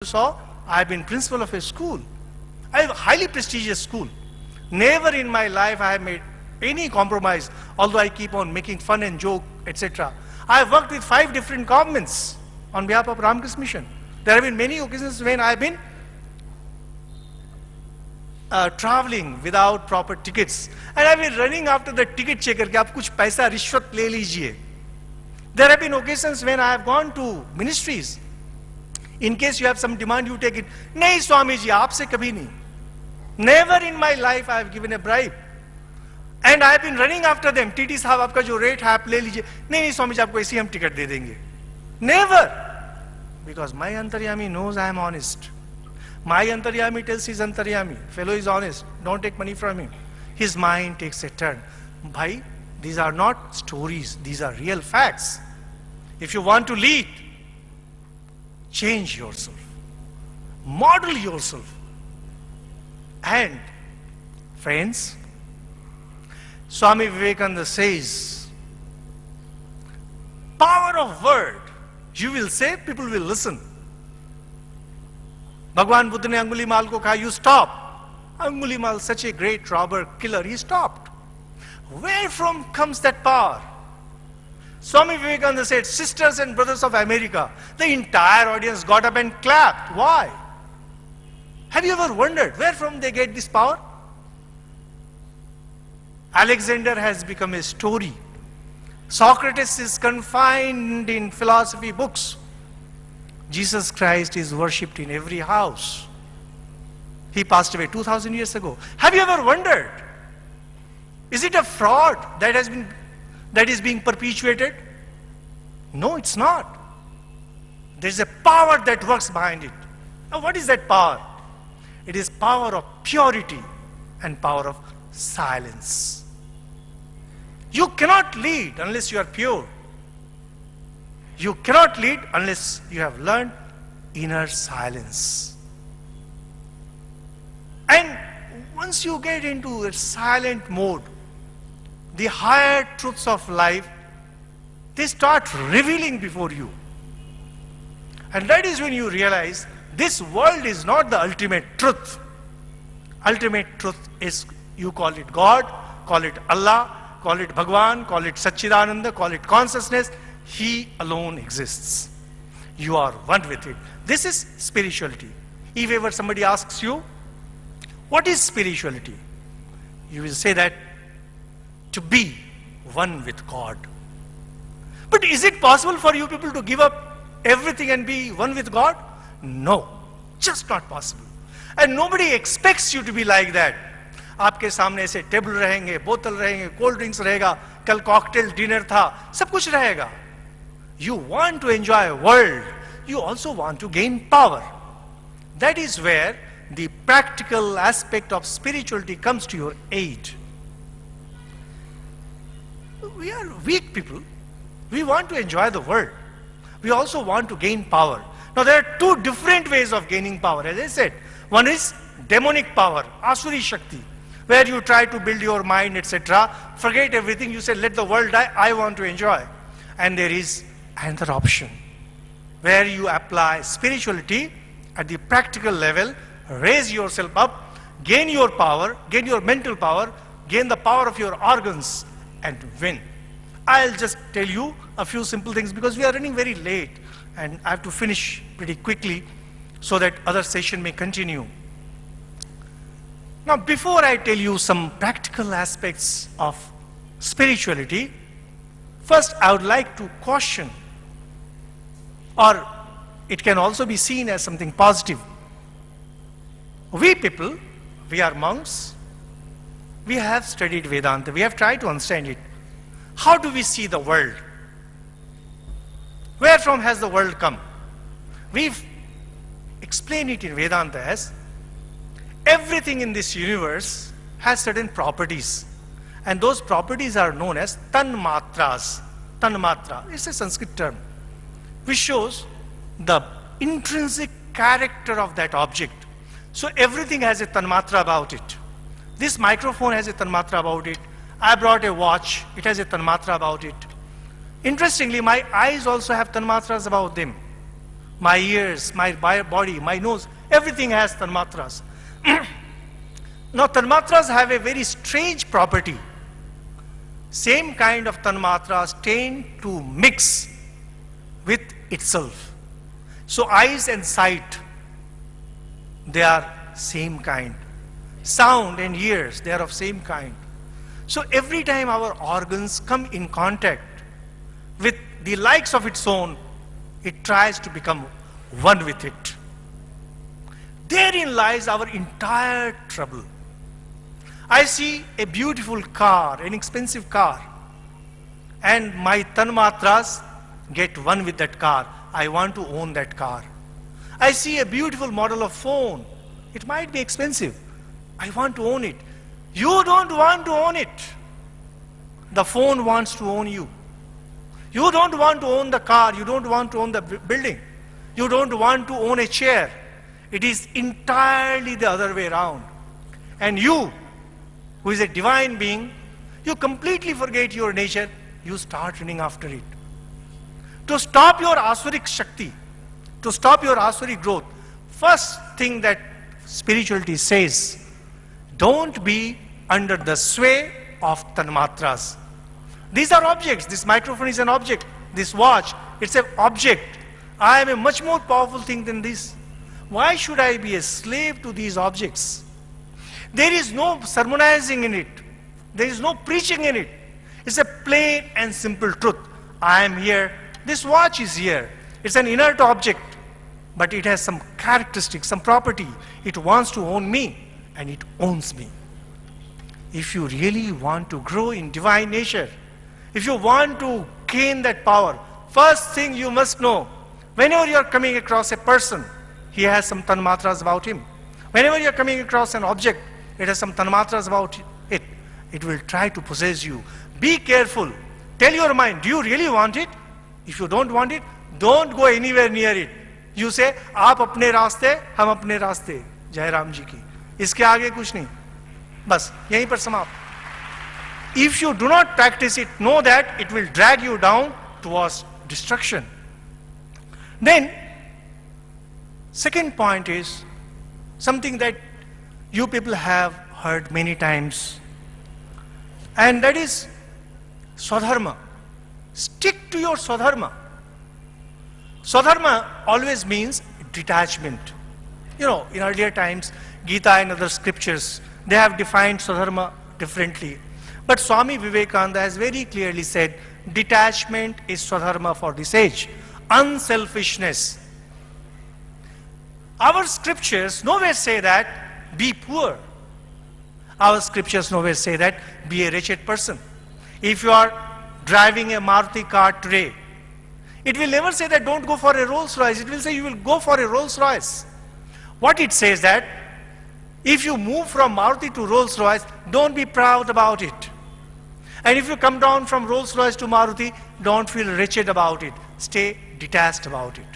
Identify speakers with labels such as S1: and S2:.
S1: saw, I have been principal of a school. I have a highly prestigious school. Never in my life I have made any compromise, although I keep on making fun and joke, etc. I have worked with 5 different governments on behalf of Ramakrishna Mission. There have been many occasions when I have been traveling without proper tickets, and I have been running after the ticket checker कि आप कुछ पैसा रिश्वत ले लीजिए. There have been occasions when I have gone to ministries. In case you have some demand, you take it. नहीं स्वामी जी, आपसे कभी नहीं. Never in my life I have given a bribe. And I have been running after them. TT साहब आपका जो rate है आप ले लीजिए. नहीं स्वामी जी, आपको ऐसे ही हम टिकट दे देंगे. Never. Because my Antaryami knows I am honest. My Antaryami tells his Antaryami, fellow is honest, don't take money from him. His mind takes a turn. Bhai, these are not stories, these are real facts. If you want to lead, change yourself, model yourself. And friends, Swami Vivekananda says, power of word. You will say, people will listen. Bhagwan Buddha ne Angulimal ko kaha, you stop. Angulimal, such a great robber, killer, he stopped. Where from comes that power? Swami Vivekananda said, sisters and brothers of America, the entire audience got up and clapped. Why? Have you ever wondered where from they get this power? Alexander has become a story. Socrates is confined in philosophy books. Jesus Christ is worshipped in every house. He passed away 2000 years ago. Have you ever wondered? Is it a fraud that is being perpetuated? No, it's not. There's a power that works behind it. Now, what is that power? It is power of purity and power of silence. You cannot lead unless you are pure. You cannot lead unless you have learned inner silence. And once you get into a silent mode, the higher truths of life, they start revealing before you. And that is when you realize this world is not the ultimate truth. Ultimate truth is, you call it God, call it Allah, call it Bhagwan, call it Satchidananda, call it consciousness. He alone exists. You are one with it. This is spirituality. If ever somebody asks you, what is spirituality? You will say that to be one with God. But is it possible for you people to give up everything and be one with God? No, just not possible. And nobody expects you to be like that. आपके सामने ऐसे table रहेंगे, बोतल रहेंगे, cold drinks रहेगा, कल cocktail dinner था, सब कुछ रहेगा. You want to enjoy a world, you also want to gain power. That is where the practical aspect of spirituality comes to your aid. We are weak people. We want to enjoy the world. We also want to gain power. Now there are 2 different ways of gaining power. As I said, one is demonic power, Asuri Shakti, where you try to build your mind, etc. Forget everything, you say, let the world die, I want to enjoy. And there is another option, where you apply spirituality at the practical level, raise yourself up, gain your power, gain your mental power, gain the power of your organs, and win. I'll just tell you a few simple things because we are running very late and I have to finish pretty quickly so that other session may continue. Now, before I tell you some practical aspects of spirituality, first I would like to caution, or it can also be seen as something positive. We people, we are monks, we have studied Vedanta, we have tried to understand it. How do we see the world? Where from has the world come? We've explained it in Vedanta as everything in this universe has certain properties, and those properties are known as tanmatras. Tanmatra, it's a Sanskrit term, which shows the intrinsic character of that object. So everything has a tanmatra about it. This microphone has a tanmatra about it. I brought a watch, it has a tanmatra about it. Interestingly, my eyes also have tanmatras about them. my ears, my body, my nose, everything has tanmatras. Now tanmatras have a very strange property. Same kind of tanmatras tend to mix with itself. So eyes and sight, they are same kind. Sound and ears, they are of same kind. So every time our organs come in contact with the likes of its own, it tries to become one with it. Therein lies our entire trouble. I see a beautiful car, an expensive car, and my tanmatras get one with that car. I want to own that car. I see a beautiful model of phone. It might be expensive. I want to own it. You don't want to own it. The phone wants to own you. You don't want to own the car. You don't want to own the building. You don't want to own a chair. It is entirely the other way around. And you, who is a divine being, you completely forget your nature. You start running after it. To stop your Asurik Shakti, to stop your Asuric growth, first thing that spirituality says, don't be under the sway of tanmatras. These are objects. This microphone is an object. This watch, it's an object. I am a much more powerful thing than this. Why should I be a slave to these objects? There is no sermonizing in it. There is no preaching in it. It's a plain and simple truth. I am here. This watch is here. It's an inert object, but it has some characteristic, some property. It wants to own me, and it owns me. If you really want to grow in divine nature, if you want to gain that power, first thing you must know, whenever you are coming across a person, he has some tanmatras about him. Whenever you are coming across an object, it has some tanmatras about it. It will try to possess you. Be careful. Tell your mind, do you really want it? If you don't want it, don't go anywhere near it. You say, आप अपने रास्ते, हम अपने रास्ते. जय राम जी की. इसके आगे कुछ नहीं. बस यहीं पर समाप्त. If you do not practice it, know that it will drag you down towards destruction. Then, second point is something that you people have heard many times, and that is Swadharma. Stick to your Swadharma. Swadharma always means detachment. You know, in earlier times, Gita and other scriptures, they have defined Swadharma differently. But Swami Vivekananda has very clearly said, detachment is Swadharma for this age. Unselfishness. Our scriptures nowhere say that, be poor. Our scriptures nowhere say that, be a wretched person. If you are driving a Maruti car today, it will never say that don't go for a Rolls Royce. It will say you will go for a Rolls Royce. What it says that, if you move from Maruti to Rolls Royce, don't be proud about it. And if you come down from Rolls Royce to Maruti, don't feel wretched about it. Stay detached about it.